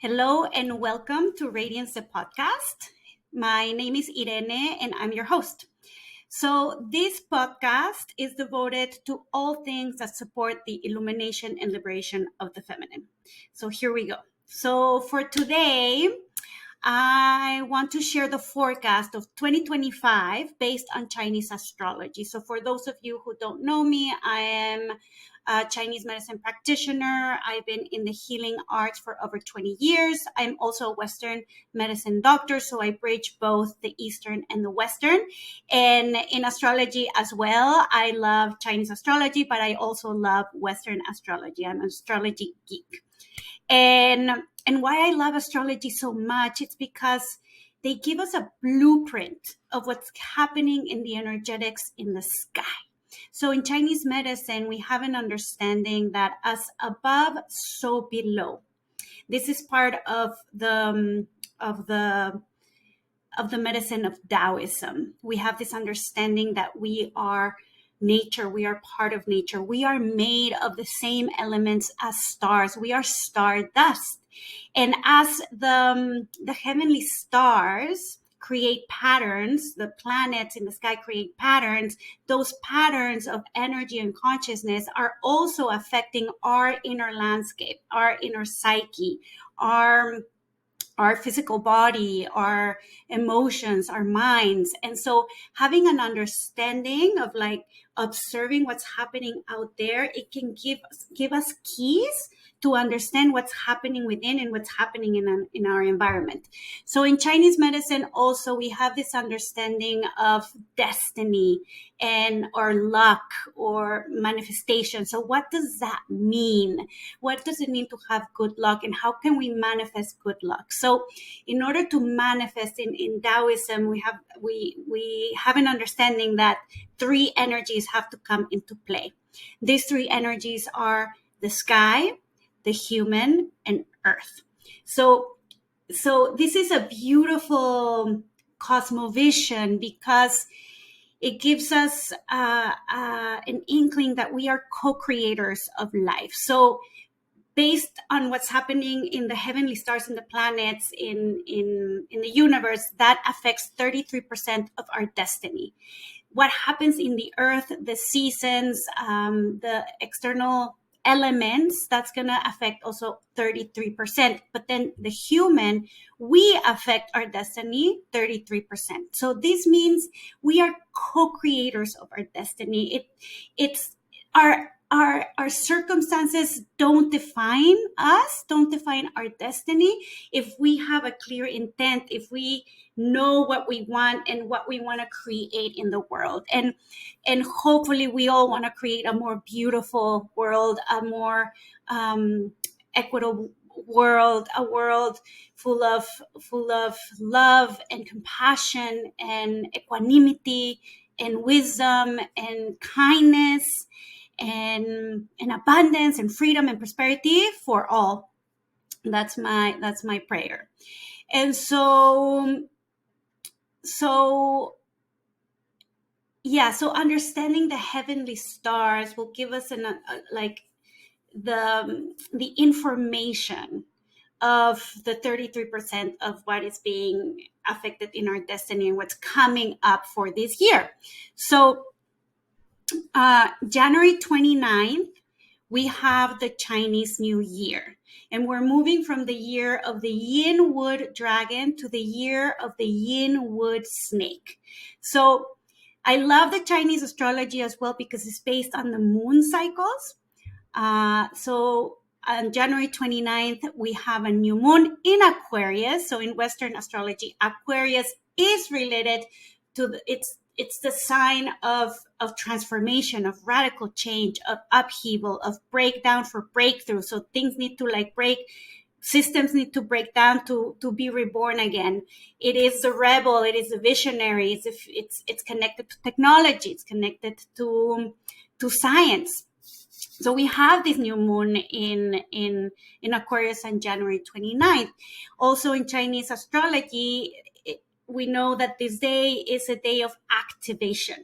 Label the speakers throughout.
Speaker 1: Hello and welcome to Radiance Podcast. My name is Irene and I'm your host. So, this podcast is devoted to all things that support the illumination and liberation of the feminine. So, here we go. So, for today, I want to share the forecast of 2025 based on Chinese astrology. So, for those of you who don't know me, I am a Chinese medicine practitioner. I've been in the healing arts for over 20 years. I'm also a Western medicine doctor, so I bridge both the Eastern and the Western. And in astrology as well, I love Chinese astrology, but I also love Western astrology. I'm an astrology geek. And why I love astrology so much, it's because they give us a blueprint of what's happening in the energetics in the sky. So in Chinese medicine, we have an understanding that as above, so below. This is part of the medicine of Taoism. We have this understanding that we are nature, we are part of nature. We are made of the same elements as stars. We are star dust. And as the heavenly stars create patterns, the planets in the sky create patterns, those patterns of energy and consciousness are also affecting our inner landscape, our inner psyche, our physical body, our emotions, our minds. And so having an understanding of like observing what's happening out there, it can give us keys to understand what's happening within and what's happening in our environment. So in Chinese medicine, also, we have this understanding of destiny and or luck or manifestation. So what does that mean? What does it mean to have good luck, and how can we manifest good luck? So in order to manifest in Taoism, we have an understanding that three energies have to come into play. These three energies are the sky, the human, and earth. So this is a beautiful cosmovision because it gives us an inkling that we are co-creators of life. So based on what's happening in the heavenly stars and the planets in the universe, that affects 33% of our destiny. What happens in the earth, the seasons, the external elements, that's going to affect also 33%. But then the human, we affect our destiny 33%. So this means we are co-creators of our destiny. It's our circumstances don't define us, don't define our destiny. If we have a clear intent, if we know what we want and what we want to create in the world, and hopefully we all want to create a more beautiful world, a more equitable world, a world full of love and compassion and equanimity and wisdom and kindness and abundance and freedom and prosperity for all. That's my prayer. And so understanding the heavenly stars will give us the information of the 33% of what is being affected in our destiny and what's coming up for this year. So January 29th, we have the Chinese New Year. And we're moving from the year of the Yin Wood Dragon to the year of the Yin Wood Snake. So I love the Chinese astrology as well because it's based on the moon cycles. So on January 29th, we have a new moon in Aquarius. So in Western astrology, Aquarius is related to it's the sign of transformation, of radical change, of upheaval, of breakdown for breakthrough. So things need to break, systems need to break down to be reborn again. It is the rebel, it is the visionary, it's connected to technology, it's connected to science. So we have this new moon in Aquarius on January 29th. Also in Chinese astrology, we know that this day is a day of activation.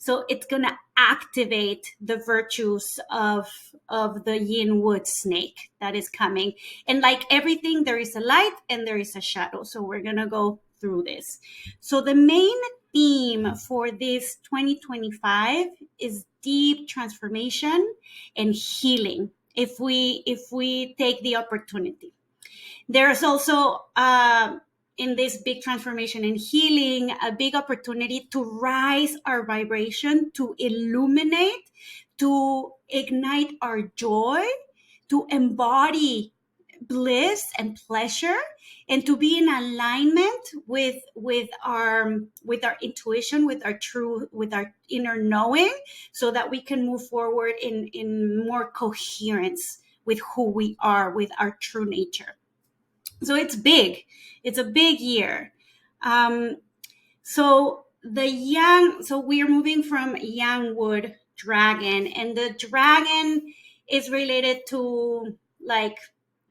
Speaker 1: So it's going to activate the virtues of the Yin Wood Snake that is coming. And like everything, there is a light and there is a shadow. So we're going to go through this. So the main theme for this 2025 is deep transformation and healing. If we take the opportunity, there's also in this big transformation and healing a big opportunity to rise our vibration, to illuminate, to ignite our joy, to embody bliss and pleasure, and to be in alignment with our intuition, with our inner knowing, so that we can move forward in more coherence with who we are, with our true nature. So it's big. It's a big year. So we're moving from Yang Wood dragon, and the dragon is related to like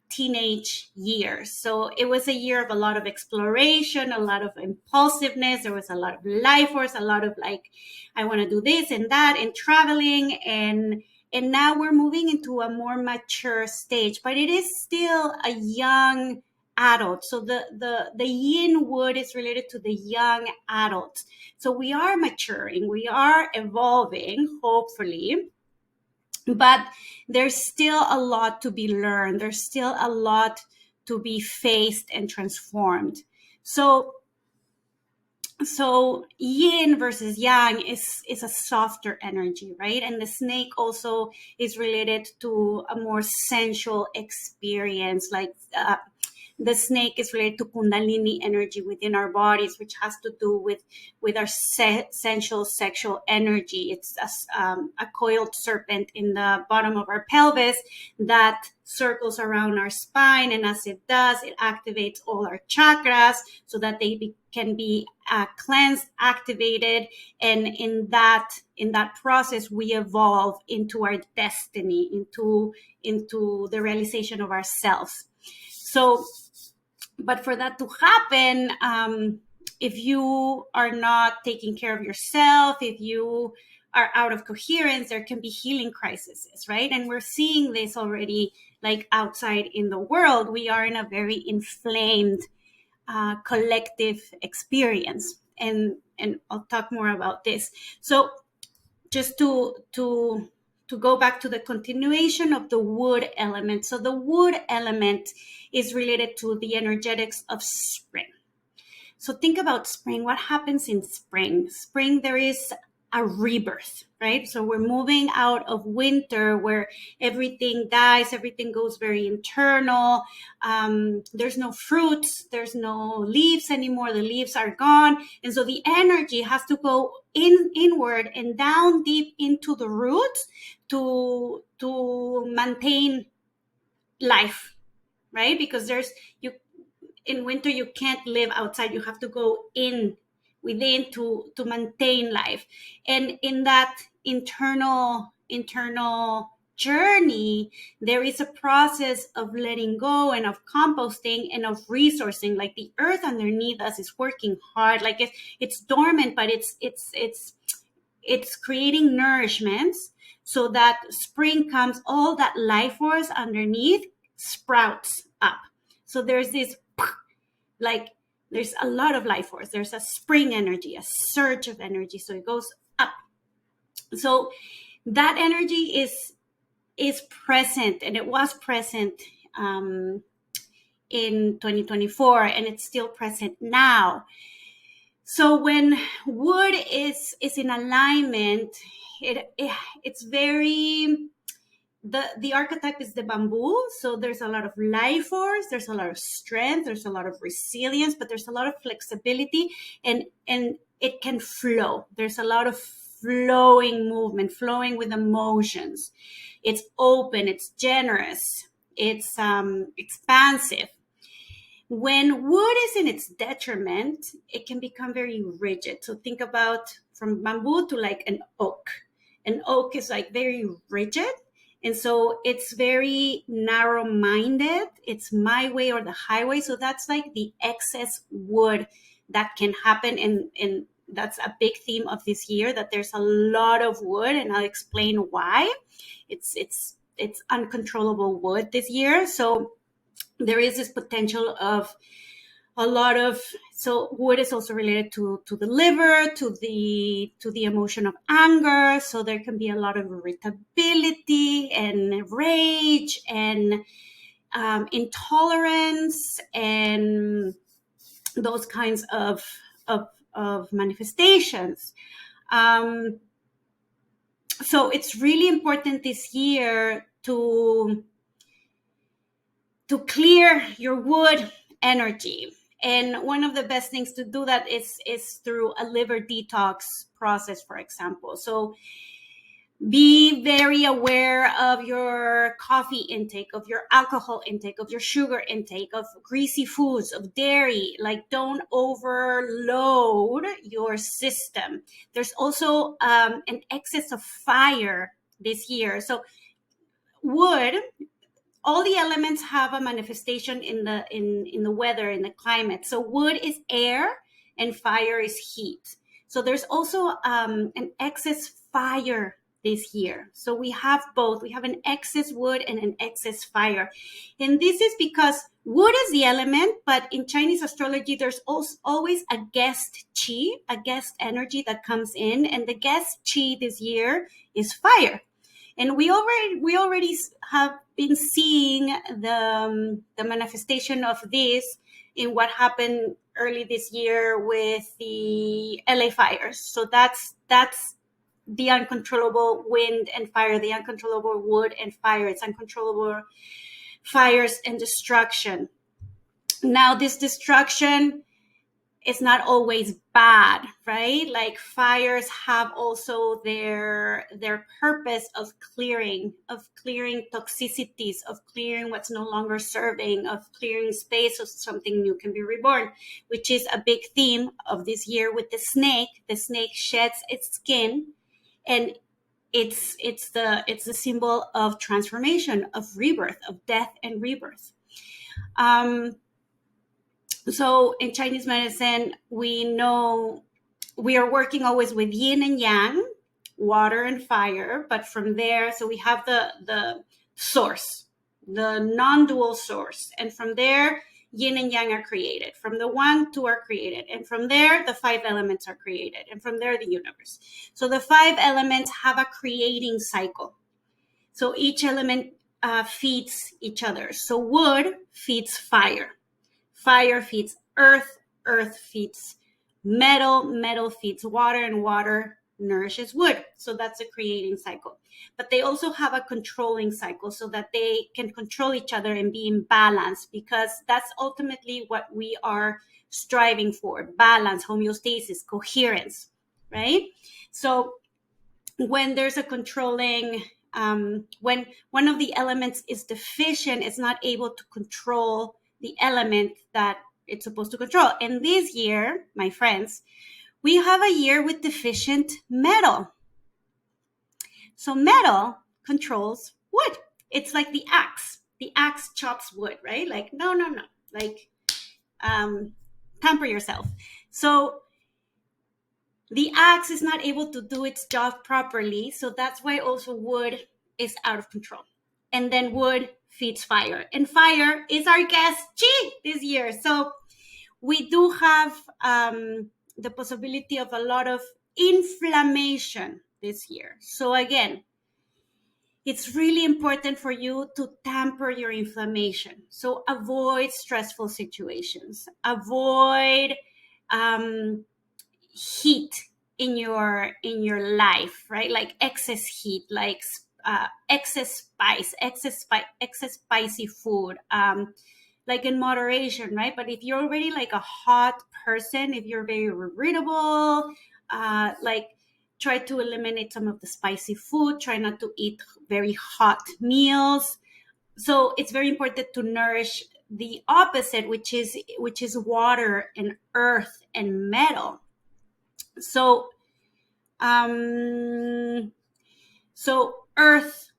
Speaker 1: teenage years. So it was a year of a lot of exploration, a lot of impulsiveness. There was a lot of life force, a lot of like, I want to do this and that, and traveling, and now we're moving into a more mature stage, but it is still a young adult. So the Yin Wood is related to the young adult. So we are maturing, we are evolving, hopefully, but there's still a lot to be learned. There's still a lot to be faced and transformed. So yin versus yang is a softer energy, right? And the snake also is related to a more sensual experience, like the snake is related to kundalini energy within our bodies, which has to do with our sensual sexual energy. It's a coiled serpent in the bottom of our pelvis that circles around our spine, and as it does, it activates all our chakras so that they can be cleansed, activated, and in that process we evolve into our destiny, into the realization of ourselves. So, but for that to happen, if you are not taking care of yourself, if you are out of coherence, there can be healing crises, right? And we're seeing this already, like outside in the world. We are in a very inflamed collective experience, and I'll talk more about this. So, just to go back to the continuation of the wood element. So the wood element is related to the energetics of spring. So think about spring. What happens in spring? Spring, there is a rebirth, right? So we're moving out of winter where everything dies, everything goes very internal. There's no fruits, there's no leaves anymore. The leaves are gone. And so the energy has to go inward and down deep into the roots to maintain life, right? Because in winter you can't live outside. You have to go within to maintain life. And in that internal journey, there is a process of letting go and of composting and of resourcing. Like the earth underneath us is working hard. Like it's dormant, but it's creating nourishments so that spring comes, all that life force underneath sprouts up. So there's this, like, there's a lot of life force. There's a spring energy, a surge of energy. So it goes up. So that energy is present, and it was present in 2024, and it's still present now. So when wood is in alignment, it's very, the archetype is the bamboo. So there's a lot of life force, there's a lot of strength, there's a lot of resilience, but there's a lot of flexibility, and it can flow. There's a lot of flowing movement, flowing with emotions. It's open, it's generous, it's expansive. When wood is in its detriment, it can become very rigid. So think about from bamboo to like an oak. An oak is like very rigid. And so it's very narrow-minded. It's my way or the highway. So that's like the excess wood that can happen. And that's a big theme of this year, that there's a lot of wood, and I'll explain why. It's uncontrollable wood this year. So there is this potential of a lot of, so wood is also related to the liver, to the emotion of anger. So there can be a lot of irritability and rage and intolerance and those kinds of manifestations. So it's really important this year to clear your wood energy. And one of the best things to do that is through a liver detox process, for example. So be very aware of your coffee intake, of your alcohol intake, of your sugar intake, of greasy foods, of dairy. Like, don't overload your system. There's also an excess of fire this year. So wood, all the elements have a manifestation in the weather, in the climate. So wood is air and fire is heat. So there's also an excess fire this year. So we have both. We have an excess wood and an excess fire. And this is because wood is the element, but in Chinese astrology, there's also always a guest chi, a guest energy that comes in. And the guest chi this year is fire. And we already have been seeing the manifestation of this in what happened early this year with the LA fires. So that's the uncontrollable wind and fire, the uncontrollable wood and fire. It's uncontrollable fires and destruction. Now, this destruction is not always bad, right? Like, fires have also their purpose of clearing toxicities, of clearing what's no longer serving, of clearing space so something new can be reborn, which is a big theme of this year with the snake. The snake sheds its skin, and it's the symbol of transformation, of rebirth, of death and rebirth. So in Chinese medicine, we know we are working always with yin and yang, water and fire. But from there, so we have the source, the non-dual source. And from there, yin and yang are created. From the one, two are created. And from there, the 5 elements are created. And from there, the universe. So the 5 elements have a creating cycle. So each element feeds each other. So wood feeds fire. Fire feeds earth, earth feeds metal, metal feeds water, and water nourishes wood. So that's a creating cycle. But they also have a controlling cycle so that they can control each other and be in balance, because that's ultimately what we are striving for: balance, homeostasis, coherence, right? So when there's a controlling, when one of the elements is deficient, it's not able to control the element that it's supposed to control. And this year, my friends, we have a year with deficient metal. So metal controls wood. It's like the axe. The axe chops wood, right? Like, no. Like, pamper yourself. So the axe is not able to do its job properly. So that's why also wood is out of control. And then wood feeds fire, and fire is our guest chi this year. So we do have the possibility of a lot of inflammation this year. So again, it's really important for you to tamper your inflammation. So avoid stressful situations, avoid heat in your life, right? Like excess heat, like excess spice, excess spicy food, like in moderation, right? But if you're already like a hot person, if you're very irritable, like, try to eliminate some of the spicy food. Try not to eat very hot meals. So it's very important to nourish the opposite, which is water and earth and metal. So earth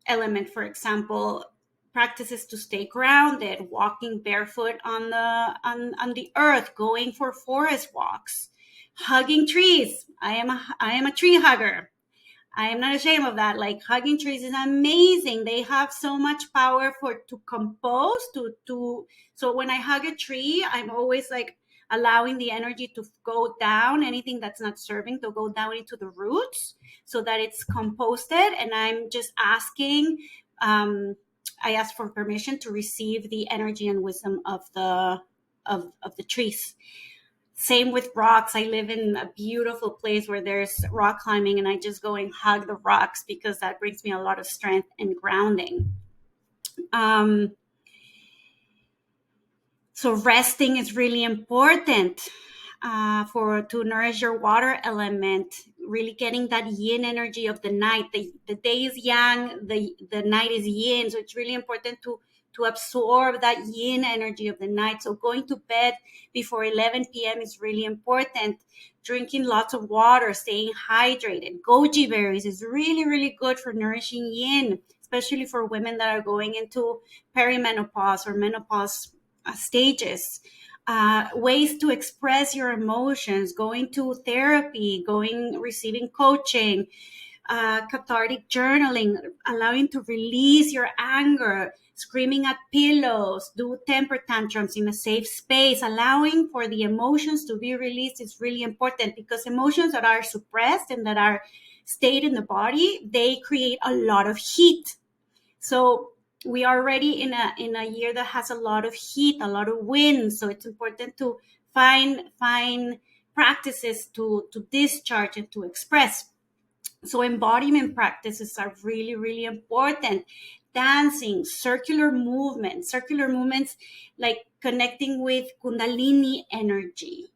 Speaker 1: element, for example, practices to stay grounded, walking barefoot on the earth, going for forest walks, Hugging trees. I am a tree hugger. I am not ashamed of that. Like, hugging trees is amazing. They have so much power to compose, so when I hug a tree, I'm always like allowing the energy to go down, anything that's not serving to go down into the roots so that it's composted. And I'm just asking, I ask for permission to receive the energy and wisdom of the trees. Same with rocks. I live in a beautiful place where there's rock climbing, and I just go and hug the rocks because that brings me a lot of strength and grounding. So resting is really important to nourish your water element. Really getting that yin energy of the night. The day is yang, the night is yin. So it's really important to absorb that yin energy of the night. So going to bed before 11 p.m. is really important. Drinking lots of water, staying hydrated. Goji berries is really, really good for nourishing yin, especially for women that are going into perimenopause or menopause stages. Ways to express your emotions, going to therapy, receiving coaching, cathartic journaling, allowing to release your anger, screaming at pillows, do temper tantrums in a safe space, allowing for the emotions to be released is really important, because emotions that are suppressed and that are stayed in the body, they create a lot of heat. So we are already in a year that has a lot of heat, a lot of wind. So it's important to find practices to discharge and to express. So embodiment practices are really, really important. Dancing, circular movements like connecting with Kundalini energy,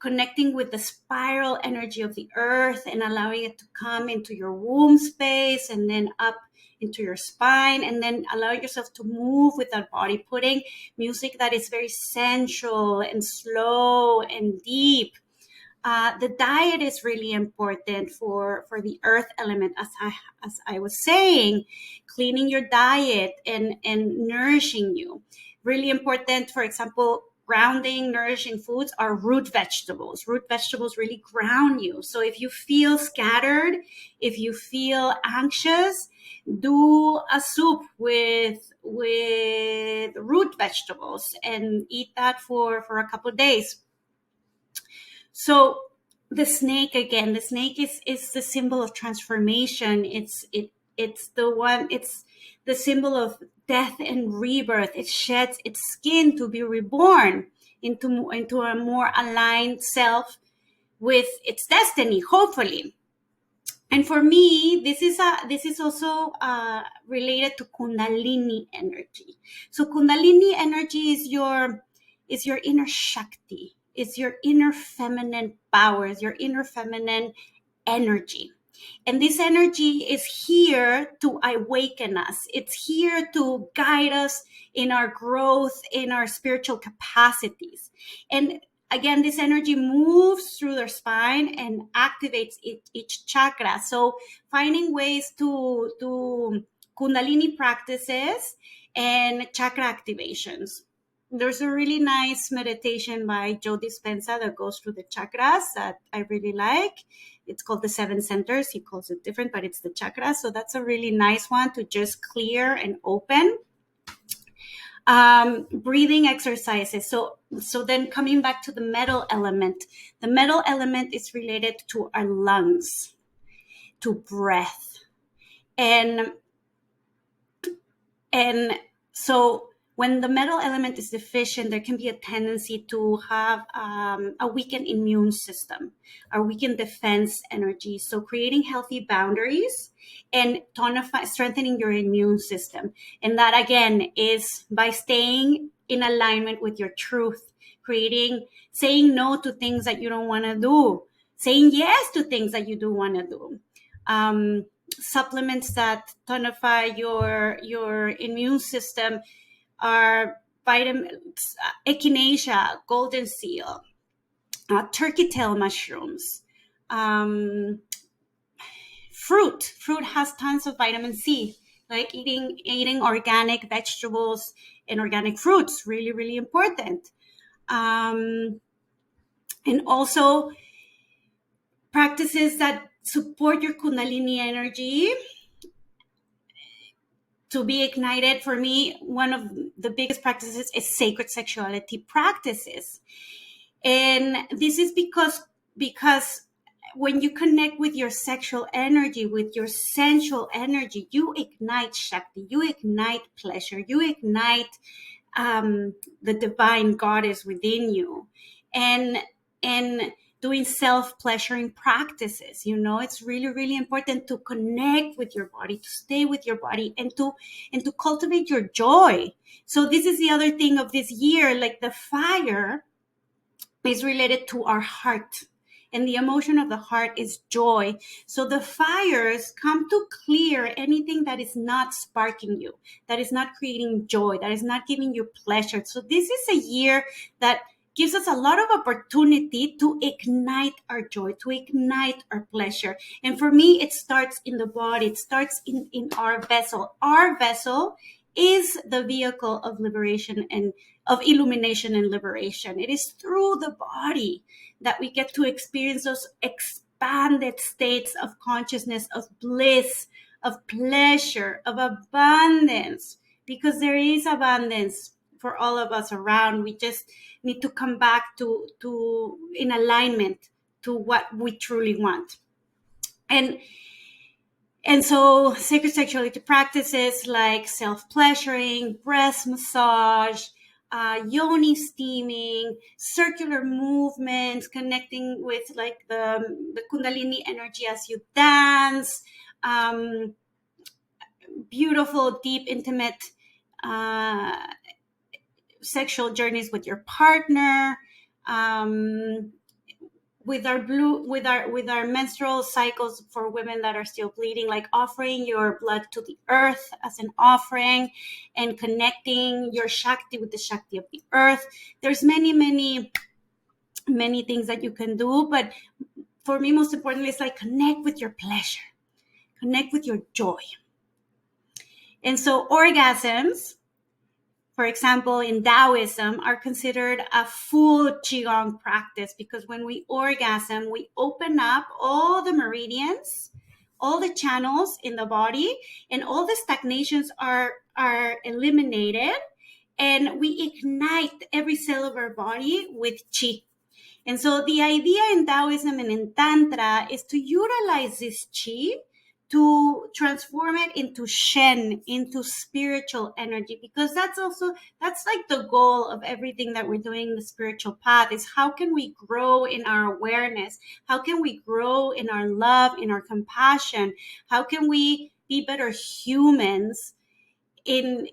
Speaker 1: connecting with the spiral energy of the earth and allowing it to come into your womb space and then up into your spine, and then allow yourself to move with that body, putting music that is very sensual and slow and deep. The diet is really important for the earth element, as I was saying, cleaning your diet and nourishing you. Really important, for example, grounding, nourishing foods are root vegetables. Root vegetables really ground you. So if you feel scattered, if you feel anxious, do a soup with root vegetables and eat that for a couple of days. So the snake, again, the snake is the symbol of transformation. It's the symbol of death and rebirth. It sheds its skin to be reborn into a more aligned self with its destiny, hopefully. And for me, this is also related to Kundalini energy. So Kundalini energy is your inner Shakti. It's your inner feminine powers, your inner feminine energy. And this energy is here to awaken us. It's here to guide us in our growth, in our spiritual capacities. And again, this energy moves through their spine and activates each chakra. So finding ways to do Kundalini practices and chakra activations. There's a really nice meditation by Joe Dispenza that goes through the chakras that I really like. It's called the 7 centers. He calls it different, but it's the chakras. So that's a really nice one to just clear and open. Breathing exercises. So then coming back to the metal element, the metal element is related to our lungs, to breath. And so when the metal element is deficient, there can be a tendency to have a weakened immune system, a weakened defense energy. So creating healthy boundaries and strengthening your immune system. And that, again, is by staying in alignment with your truth, saying no to things that you don't want to do, saying yes to things that you do want to do. Supplements that tonify your immune system are vitamins, echinacea, golden seal, turkey tail mushrooms, fruit. Fruit has tons of vitamin C. Like eating organic vegetables and organic fruits, really, really important. And also practices that support your Kundalini energy to be ignited. For me, one of the biggest practices is sacred sexuality practices. And this is because when you connect with your sexual energy, with your sensual energy, you ignite Shakti, you ignite pleasure, you ignite the divine goddess within you. And doing self-pleasuring practices, it's really, really important to connect with your body, to stay with your body, and to cultivate your joy. So this is the other thing of this year, like the fire is related to our heart, and the emotion of the heart is joy. So the fires come to clear anything that is not sparking you, that is not creating joy, that is not giving you pleasure. So this is a year that gives us a lot of opportunity to ignite our joy, to ignite our pleasure. And for me, it starts in the body. It starts in our vessel. Our vessel is the vehicle of liberation and of illumination and liberation. It is through the body that we get to experience those expanded states of consciousness, of bliss, of pleasure, of abundance, because there is abundance for all of us around. We just need to come back to in alignment to what we truly want. And so sacred sexuality practices like self-pleasuring, breast massage, yoni steaming, circular movements, connecting with like the Kundalini energy as you dance, beautiful, deep, intimate sexual journeys with your partner, with our menstrual cycles for women that are still bleeding, like offering your blood to the earth as an offering and connecting your Shakti with the Shakti of the earth. There's many things that you can do, but for me, most importantly, it's like connect with your pleasure, connect with your joy. And so orgasms, for example, in Taoism, are considered a full Qigong practice, because when we orgasm, we open up all the meridians, all the channels in the body, and all the stagnations are eliminated, and we ignite every cell of our body with Qi. And so the idea in Taoism and in Tantra is to utilize this Qi to transform it into Shen, into spiritual energy, because that's like the goal of everything that we're doing in the spiritual path, is how can we grow in our awareness? How can we grow in our love, in our compassion? How can we be better humans in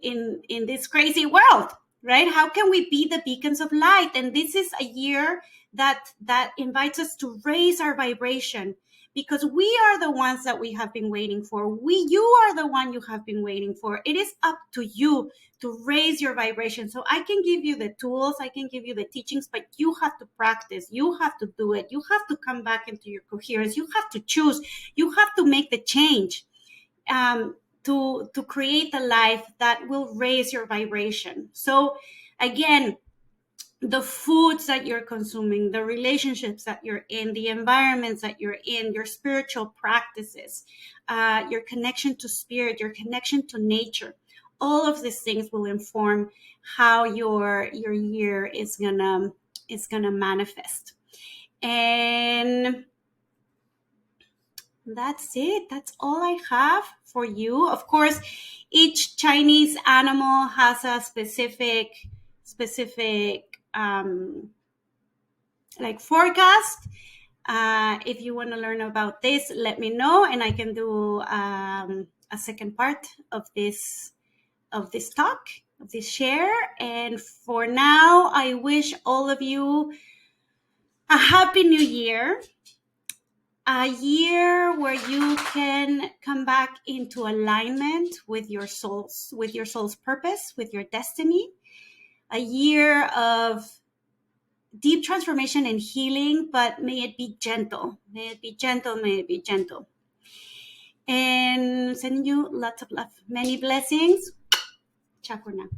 Speaker 1: this crazy world, right? How can we be the beacons of light? And this is a year that invites us to raise our vibration, because we are the ones that we have been waiting for. You are the one you have been waiting for. It is up to you to raise your vibration. So I can give you the tools, I can give you the teachings, but you have to practice. You have to do it. You have to come back into your coherence. You have to choose. You have to make the change to create a life that will raise your vibration. So again, the foods that you're consuming, the relationships that you're in, the environments that you're in, your spiritual practices, your connection to spirit, your connection to nature, all of these things will inform how your year is gonna manifest. And that's it. That's all I have for you. Of course, each Chinese animal has a specific like forecast. If you want to learn about this, let me know, and I can do a second part of this talk, of this share. And for now, I wish all of you a happy new year. A year where you can come back into alignment with your soul's purpose, with your destiny. A year of deep transformation and healing, but may it be gentle. May it be gentle, may it be gentle. And sending you lots of love. Many blessings. Ciao for now.